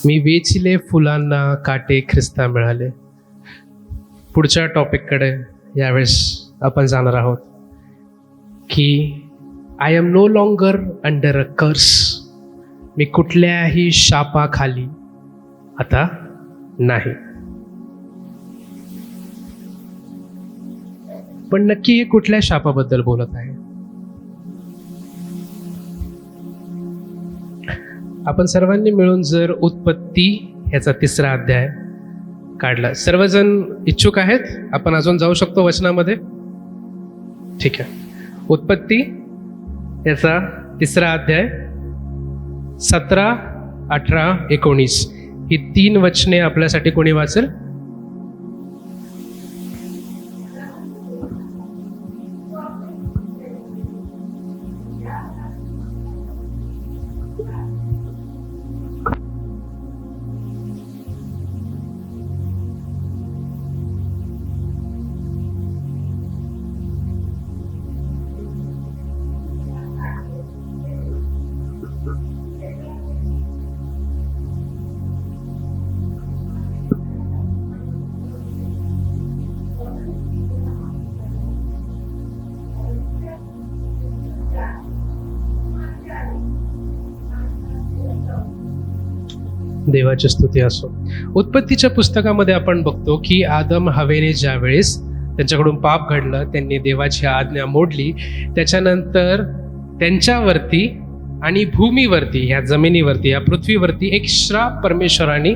मी वेचिले फुलांना काटे ख्रिस्ता मिळाले. पुढच्या टॉपिककडे यावेळेस आपण जाणार आहोत की I am no longer under a curse. मी कुठल्याही शापाखाली आता नाही. पण नक्की हे कुठल्या शापाबद्दल बोलत आहे? आपण सर्वांनी मिळून जर उत्पत्ती ह्याचा 3रा अध्याय काढला, सर्वजण इच्छुक आहेत? आपण अजून जाऊ शकतो वचनामध्ये? ठीक आहे. उत्पत्ती याचा 3रा अध्याय 17, 18, 19 ही 3 वचने आपल्यासाठी कोणी वाचेल? देवाची स्तुती असो. उत्पत्तीच्या पुस्तकामध्ये आपण बघतो की आदम हवेने ज्या वेळेस त्यांच्याकडून पाप घडलं, त्यांनी देवाची आज्ञा मोडली, त्याच्यानंतर त्यांच्यावरती आणि भूमीवरती, ह्या जमिनीवरती, या पृथ्वीवरती एक श्राप परमेश्वराने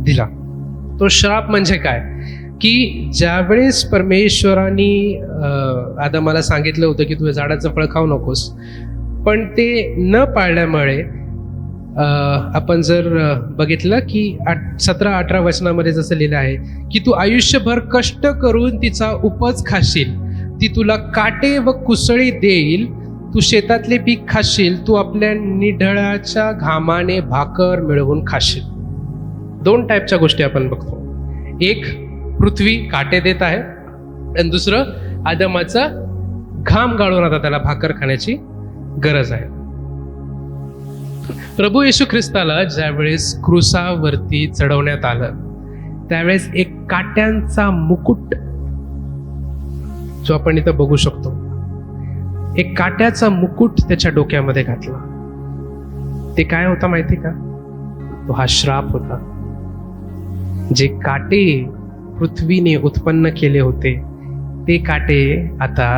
दिला. तो श्राप म्हणजे काय की ज्यावेळेस परमेश्वराने आदमाला सांगितलं होतं की तू झाडाचं फळ खाऊ नकोस, पण ते न पाळल्यामुळे आपण जर बघितलं की 17, 18 वचनामध्ये जसं लिहिलं आहे की तू आयुष्यभर कष्ट करून तिचा उपज खाशील, ती तुला काटे व कुसळी देईल, तू शेतातले पीक खाशील, तू आपल्या निढळाच्या घामाने भाकर मिळवून खाशील. 2 टाईपच्या गोष्टी आपण बघतो. एक, पृथ्वी काटे देत आहे, आणि दुसरं, आदमाचा घाम गाळून आता त्याला भाकर खाण्याची गरज आहे. प्रभू येशू ख्रिस्ताला ज्यावेळेस क्रूसावरती चढवण्यात आलं, त्यावेळेस एक काट्यांचा मुकुट जो आपण इथं बघू शकतो, एक काट्याचा मुकुट त्याच्या डोक्यामध्ये घातला. ते काय होता माहिती का? तो हा श्राप होता. जे काटे पृथ्वीने उत्पन्न केले होते, ते काटे आता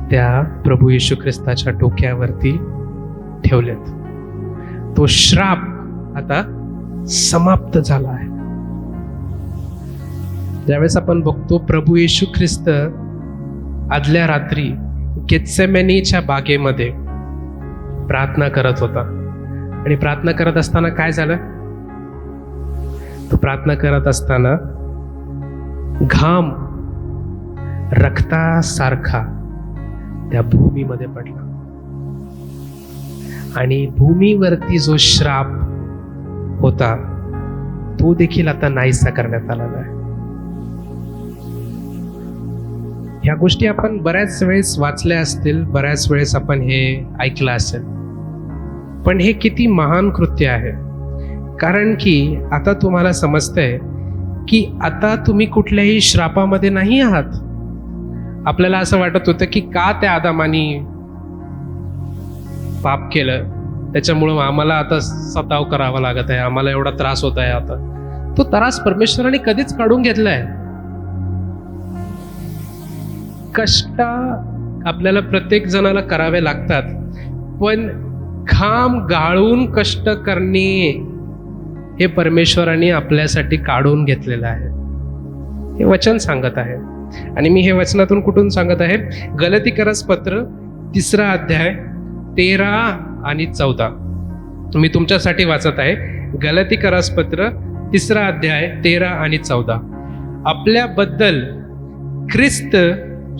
त्या प्रभू येशू ख्रिस्ताच्या डोक्यावरती ठेवलेत. तो श्राप आता समाप्त झाला आहे. ज्यावेळेस आपण बघतो प्रभू येशू ख्रिस्त आदल्या रात्री गेत्सेमनीच्या बागेमध्ये प्रार्थना करत होता, आणि प्रार्थना करत असताना काय झालं? तो प्रार्थना करत असताना घाम रक्तासारखा त्या भूमीमध्ये पडला, आणि भूमीवरती जो श्राप होता तो देखील आता नाहीसा करण्यात आलेला आहे. ह्या गोष्टी आपण बऱ्याच वेळेस वाचल्या असतील, बऱ्याच वेळेस आपण हे ऐकलं असेल, पण हे किती महान कृत्य आहे. कारण की आता तुम्हाला समजतंय की आता तुम्ही कुठल्याही श्रापामध्ये नाही आहात. आपल्याला असं वाटत होतं की का त्या आदमानी पाप केलं, त्याच्यामुळं आम्हाला आता सताव करावा लागत आहे, आम्हाला एवढा त्रास होत आहे. आता तो त्रास परमेश्वराने कधीच काढून घेतलाय. कष्ट आपल्याला प्रत्येक जणाला करावे लागतात, पण घाम गाळून कष्ट करणे हे परमेश्वराने आपल्यासाठी काढून घेतलेलं आहे. हे वचन सांगत आहे. आणि मी हे वचनातून कुठून सांगत आहे? गलतीकरस पत्र 3रा अध्याय 13 आणि 14 मी तुमच्यासाठी वाचत आहे. गलतीकरस पत्र 3रा अध्याय 13 आणि 14. आपल्याबद्दल ख्रिस्त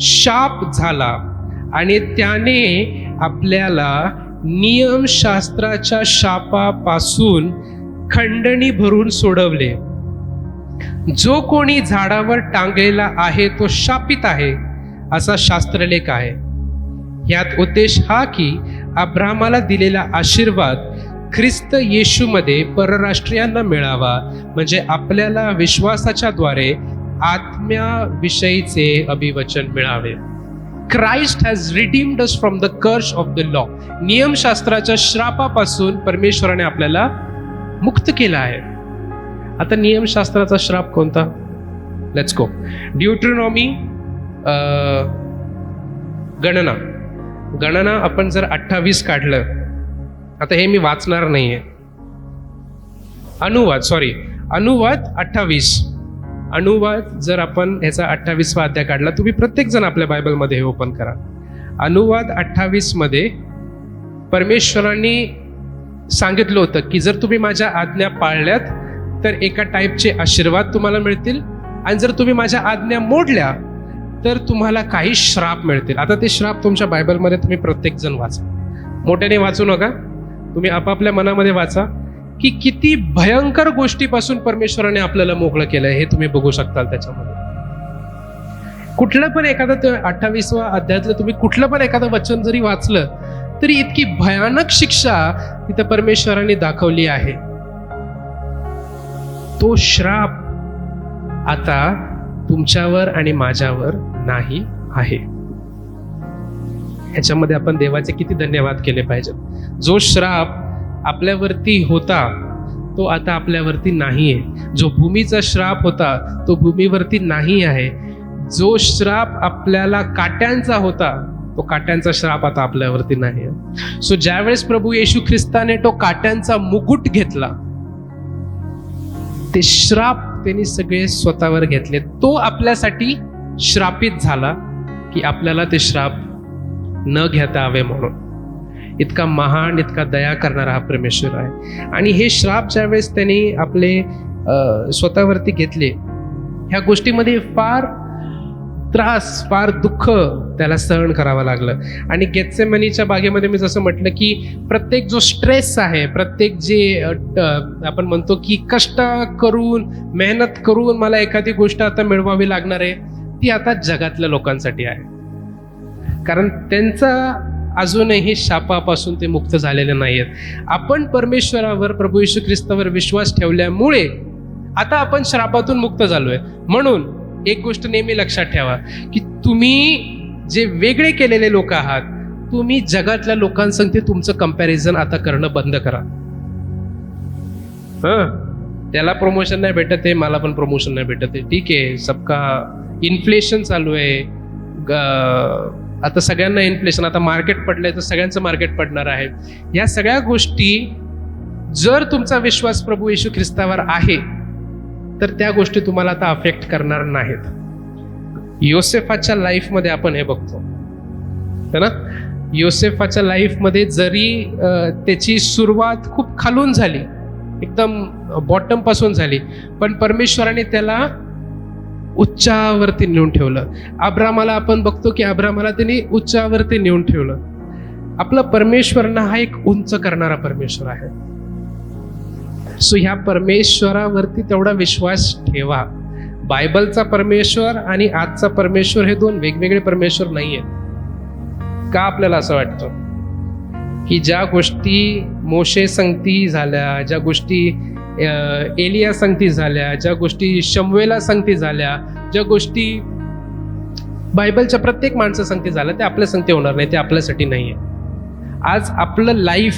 शाप झाला, आणि त्याने आपल्याला नियमशास्त्राच्या शापापासून खंडणी भरून सोडवले. जो कोणी झाडावर टांगलेला आहे तो शापित आहे, असा शास्त्रलेख आहे. यात उद्देश हा की अब्रामाला दिलेला आशीर्वाद ख्रिस्त येशूमध्ये परराष्ट्रीयांना मिळावा, म्हणजे आपल्याला विश्वासाच्या द्वारे आत्म्याविषयीचे अभिवचन मिळावे. Christ has redeemed us from the curse of the law. नियमशास्त्राच्या श्रापापासून परमेश्वराने आपल्याला मुक्त केला आहे. आता नियमशास्त्राचा श्राप कोणता? Let's go. ड्यूट्रोनॉमी, गणना आपण जर 28 काढलं, आता हे मी वाचणार नाहीये, अनुवाद 28. अनुवाद जर आपण ह्याचा 28वा अध्याय काढला, तुम्ही प्रत्येक जण आपल्या बायबलमध्ये हे ओपन करा. अनुवाद 28 मध्ये परमेश्वरांनी सांगितलं होतं की जर तुम्ही माझ्या आज्ञा पाळल्यात तर एका टाईपचे आशीर्वाद तुम्हाला मिळतील, आणि जर तुम्ही माझ्या आज्ञा मोडल्या तर तुम्हाला काही श्राप मिळतील. आता ते श्राप तुमच्या बायबलमध्ये तुम्ही प्रत्येक जण वाचा, मोठ्याने वाचू नका, तुम्ही आपापल्या मनामध्ये वाचा की किती भयंकर गोष्टीपासून परमेश्वराने आपल्याला मोकळं केलंय हे तुम्ही बघू शकता. त्याच्यामध्ये कुठलं पण एखादं 28व्या अध्यायातलं तुम्ही कुठलं पण एखादं वचन जरी वाचलं तरी इतकी भयानक शिक्षा तिथं परमेश्वराने दाखवली आहे. तो श्राप आता तुमच्यावर आणि माझ्यावर नाही आहे. ह्याच्यामध्ये आपण देवाचे किती धन्यवाद केले पाहिजे. जो श्राप आपल्यावरती होता तो आता आपल्यावरती नाहीये. जो भूमीचा श्राप होता तो भूमीवरती नाही आहे. जो श्राप आपल्याला काट्यांचा होता तो काट्यांचा श्राप आता आपल्यावरती नाही आहे. सो ज्यावेळेस प्रभू येशू ख्रिस्ताने तो काट्यांचा मुकुट घेतला, ते श्राप त्यांनी सगळे स्वतःवर घेतले. तो आपल्यासाठी श्रापित झाला की आपल्याला ते श्राप न घेता हवे म्हणून. इतका महान, इतका दया करणारा हा परमेश्वर आहे. आणि हे श्राप ज्यावेळेस त्यांनी आपले स्वतःवरती घेतले, ह्या गोष्टीमध्ये फार त्रास, फार दुःख त्याला सहन करावं लागलं. आणि गेत्सेमनीच्या बागेमध्ये मी जसं म्हटलं की प्रत्येक जो स्ट्रेस आहे, प्रत्येक जे आपण म्हणतो की कष्ट करून, मेहनत करून मला एखादी गोष्ट आता मिळवावी लागणार आहे, ती आता जगातल्या लोकांसाठी आहे. कारण त्यांचा अजूनही शापापासून ते मुक्त झालेले नाहीत. आपण परमेश्वरावर, प्रभू येशू ख्रिस्तावर विश्वास ठेवल्यामुळे आता आपण श्रापातून मुक्त झालोय. म्हणून एक गोष्ट नेहमी लक्षात ठेवा की तुम्ही जे वेगळे केलेले लोक आहात, तुम्ही जगातल्या लोकांसंगती तुमचं कंपॅरिझन आता करणं बंद करा. त्याला प्रमोशन नाही भेटत आहे, मला पण प्रमोशन नाही भेटत आहे, ठीक आहे, सबका इन्फ्लेशन चालू आहे, आता सगळ्यांना इन्फ्लेशन, आता मार्केट पडलंय तर सगळ्यांचं मार्केट पडणार आहे. या सगळ्या गोष्टी जर तुमचा विश्वास प्रभू येशू ख्रिस्तावर आहे तर त्या गोष्टी तुम्हाला आता अफेक्ट करणार नाहीत. योसेफाच्या लाईफमध्ये आपण हे बघतो है ना. योसेफाच्या लाईफमध्ये जरी त्याची सुरुवात खूप खालून झाली, एकदम बॉटम पासून झाली, पण परमेश्वराने त्याला उच्चावरती नेऊन ठेवलं. अब्रामाला आपण बघतो की अब्रामाला त्यांनी उच्चावरती नेऊन ठेवलं. आपला परमेश्वर ना हा एक उंच करणारा परमेश्वर आहे. सो ह्या परमेश्वरावरती तेवढा विश्वास ठेवा. बायबलचा परमेश्वर आणि आजचा परमेश्वर हे दोन वेगवेगळे परमेश्वर नाही आहेत. का आपल्याला असं वाटतं की ज्या गोष्टी मोशे संगती झाल्या, ज्या गोष्टी एलिया संगती झाल्या, ज्या गोष्टी शमवेला संगती झाल्या, ज्या गोष्टी बायबलच्या प्रत्येक माणसा संगती झाल्या, ते आपल्या संगती होणार नाही, ते आपल्यासाठी नाही आहे. आज आपलं लाईफ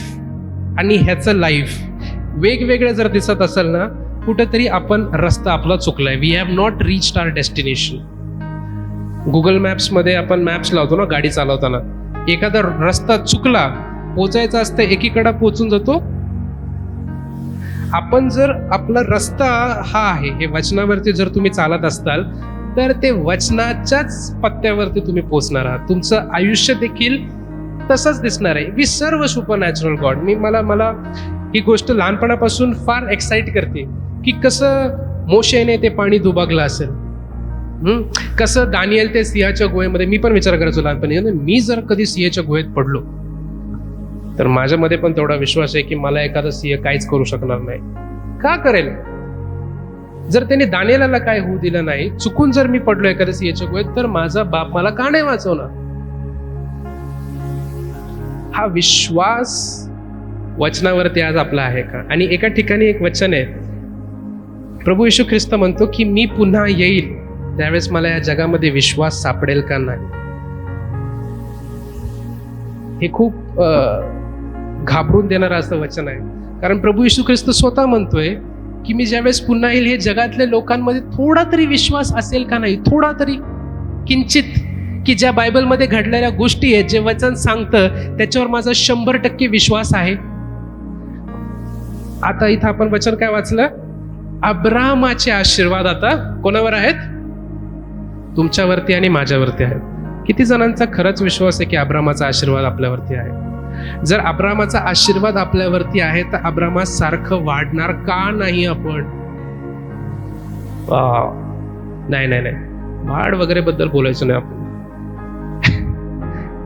आणि ह्याचं लाईफ वेगवेगळं जर दिसत असेल ना, कुठेतरी आपण रस्ता आपला चुकलाय. We have not reached our destination. Google मॅप्समध्ये आपण मॅप्स लावतो ना गाडी चालवताना, एखादा रस्ता चुकला, पोचायचा असतं एकीकडे पोचून जातो. आपण जर आपला रस्ता हा आहे हे वचनावरती जर तुम्ही चालत असताल तर ते वचनाच्याच पत्त्यावरती तुम्ही पोचणार आहात. तुमचं आयुष्य देखील तसंच दिसणार आहे. वी सर्व सुपरनॅचरल गॉड. मला ही गोष्ट लहानपणापासून फार एक्साइट करते की कसं मोशेने ते पाणी दुभागलं असेल, कसं दानियल ते सिंहाच्या गुहेमध्ये. मी पण विचार करायचो लहानपणी, मी जर कधी सिंहाच्या गुहेत पडलो तर माझ्यामध्ये पण तेवढा विश्वास आहे की मला एखादा सिंह काहीच करू शकणार नाही. का करेल? जर त्याने दानियेलाला काय होऊ दिलं नाही, चुकून जर मी पडलो एखाद्या सिंहाच्या गुहेत तर माझा बाप मला का नाही वाचवणार? हा विश्वास वचनावरती आज आपला आहे का? आणि एका ठिकाणी एक वचन आहे, प्रभू येशू ख्रिस्त म्हणतो की मी पुन्हा येईल त्यावेळेस मला या जगामध्ये विश्वास सापडेल का नाही. हे खूप घाबरून देणारं असं वचन आहे. कारण प्रभू येशू ख्रिस्त स्वतः म्हणतोय की मी ज्यावेळेस पुन्हा येईल हे जगातल्या लोकांमध्ये थोडा तरी विश्वास असेल का नाही, थोडा तरी किंचित, की ज्या बायबलमध्ये घडलेल्या गोष्टी आहेत, जे वचन सांगतं त्याच्यावर माझा 100% विश्वास आहे. आता इथं आपण वचन काय वाचलं? अब्राहमाचे आशीर्वाद आता कोणावर आहेत? तुमच्यावरती आणि माझ्यावरती आहेत. किती जणांचा खरंच विश्वास आहे की अब्राहमाचा आशीर्वाद आपल्यावरती आहे? जर अब्राहमाचा आशीर्वाद आपल्यावरती आहे तर अब्राहमासारखं वाढणार का नाही आपण? नाही नाही नाही, वाढ वगैरे बद्दल बोलायचं नाही आपण.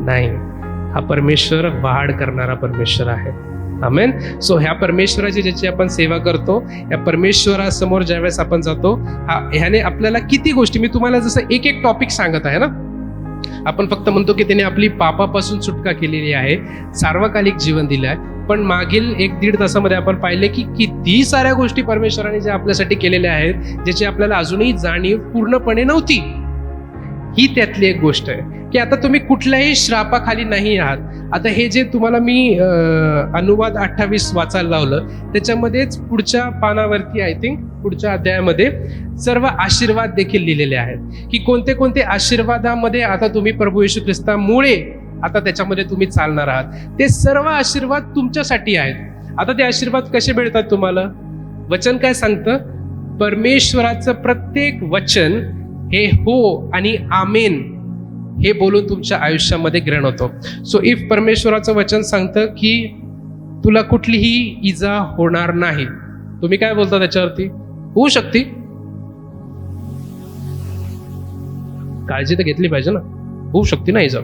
नाही, हा परमेश्वर वाढ करणारा परमेश्वर आहे. आमेन. सो ह्या परमेश्वराची ज्याची आपण सेवा करतो, या परमेश्वरासमोर ज्यावेळेस आपण जातो, ह्याने आपल्याला किती गोष्टी, मी तुम्हाला जसं एक एक टॉपिक सांगत आहे ना, आपण फक्त म्हणतो की त्याने आपली पापापासून सुटका केलेली आहे, सार्वकालिक जीवन दिलं आहे, पण मागील 1-1.5 तासामध्ये आपण पाहिले की किती साऱ्या गोष्टी परमेश्वराने ज्या आपल्यासाठी केलेल्या आहेत, ज्याची आपल्याला अजूनही जाणीव पूर्णपणे नव्हती. ही त्यातली एक गोष्ट आहे की आता तुम्ही कुठल्याही श्रापाखाली नाही आहात. आता हे जे तुम्हाला मी अनुवाद 28 वाचायला लावलं, त्याच्यामध्येच पुढच्या पानावरती, आय थिंक पुढच्या अध्यायामध्ये सर्व आशीर्वाद देखील लिहिलेले आहेत की कोणते कोणते आशीर्वादामध्ये आता तुम्ही प्रभू येशू ख्रिस्तामुळे आता त्याच्यामध्ये तुम्ही चालणार आहात. ते सर्व आशीर्वाद तुमच्यासाठी आहेत. आता ते आशीर्वाद कसे मिळतात तुम्हाला? वचन काय सांगतं? परमेश्वराचं प्रत्येक वचन हे हो आणि आमेन हे बोलून तुमच्या आयुष्यामध्ये ग्रहण होतो. सो इफ परमेश्वराचं वचन सांगतं की तुला कुठलीही इजा होणार नाही, तुम्ही काय बोलता त्याच्यावरती? होऊ शकते, काळजी तर घेतली पाहिजे ना, होऊ शकते ना इजा.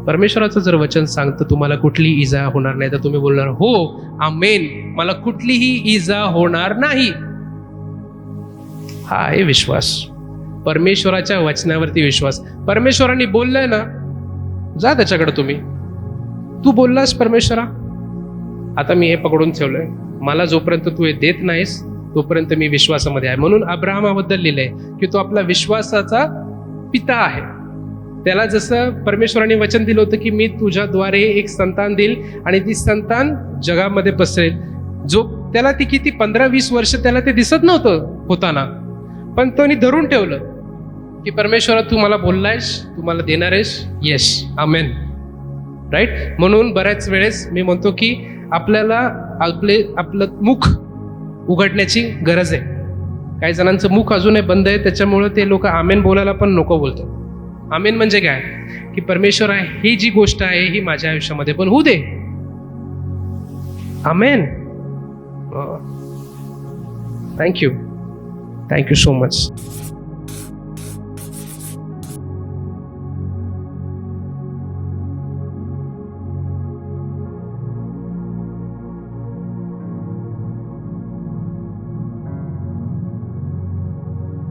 परमेश्वराचं जर वचन सांगतं तुम्हाला कुठलीही इजा होणार नाही, तर तुम्ही बोलणार हो आमेन, मला कुठलीही इजा होणार नाही. हा आहे विश्वास, परमेश्वराच्या वचनावरती विश्वास. परमेश्वराने बोललंय ना, जा त्याच्याकडे. तू बोललास परमेश्वरा, आता मी हे पकडून ठेवलंय, मला जोपर्यंत तू हे देत नाहीस तोपर्यंत मी विश्वासामध्ये आहे. म्हणून अब्राहमाबद्दल लिहिलंय की तो आपला विश्वासाचा पिता आहे. त्याला जसं परमेश्वराने वचन दिलं होतं की मी तुझ्याद्वारे एक संतान देईल आणि ती संतान जगामध्ये पसरेल, जो त्याला ती किती 15-20 वर्ष त्याला ते दिसत नव्हतं होताना, पण तो धरून ठेवलं की परमेश्वरा तू मला बोललायस, तू मला देणार आहेस. येस, आमेन, राईट. म्हणून बऱ्याच वेळेस मी म्हणतो की आपल्याला आपलं मुख उघडण्याची गरज आहे. काही जणांचं मुख अजूनही बंद आहे, त्याच्यामुळे ते लोक आमेन बोलायला पण नको बोलतो. आमेन म्हणजे काय? की परमेश्वर आहे, ही जी गोष्ट आहे ही माझ्या आयुष्यामध्ये पण होऊ दे. आमेन. Thank you so much.